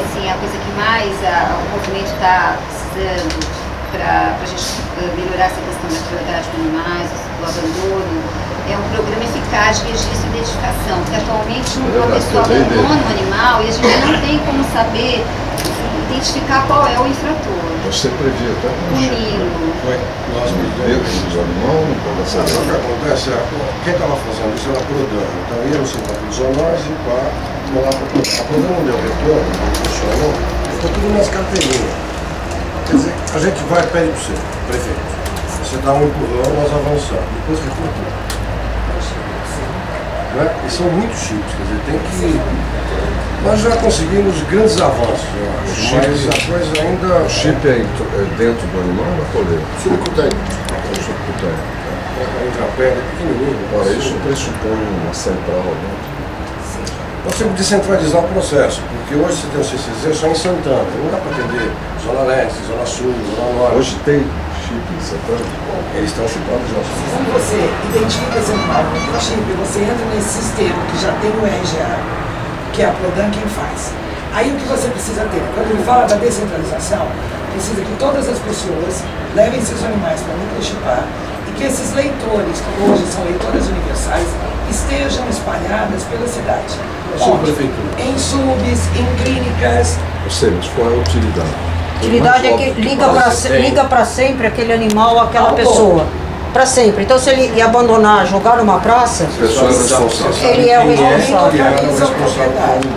assim, a coisa que mais o movimento está precisando para a gente melhorar essa questão da crueldade com animais, do abandono, é um programa eficaz de registro e identificação, porque atualmente uma pessoa abandona um animal e a gente não tem como saber identificar qual é o infrator. Você previa até punindo. Nós medimos o animal, não pode saber. O que acontece é, quem estava fazendo isso era a Prodan. Então ia no centro de zoonose para mandar para a Prodan. A Prodan não deu retorno, não funcionou, ficou tudo nas carteirinhas. Quer dizer, a gente vai e pede para você, prefeito. Você dá um empurrão, nós avançamos. Depois recua tudo. Né? E são muito chips, quer dizer, tem que... Nós já conseguimos grandes avanços, eu acho, mas a coisa ainda... O chip é dentro do animal ou na coleira? Subcutâneo. É subcutâneo. Entre a perna, pequenininho. Agora, isso pressupõe uma central, né? Nós temos que descentralizar o processo, porque hoje você tem o CCZ só em Santana, não dá para atender Zona Leste, Zona Sul, Zona Norte. Hoje tem chip em Santana? Eles estão chipando já. Quando você identifica esse animal com chip, você entra nesse sistema que já tem o RGA, que é a Prodan quem faz. Aí o que você precisa ter? Quando ele fala da descentralização, precisa que todas as pessoas levem seus animais para microchipar e que esses leitores, que hoje são leitoras universais, estejam espalhadas pela cidade. Em subs, em clínicas. Eu sei, mas qual é a utilidade? Utilidade é que liga para sempre aquele animal, aquela pessoa. Para sempre. Então, se ele abandonar, jogar numa praça, A pessoa é responsável. ele é o responsável. Localiza a propriedade.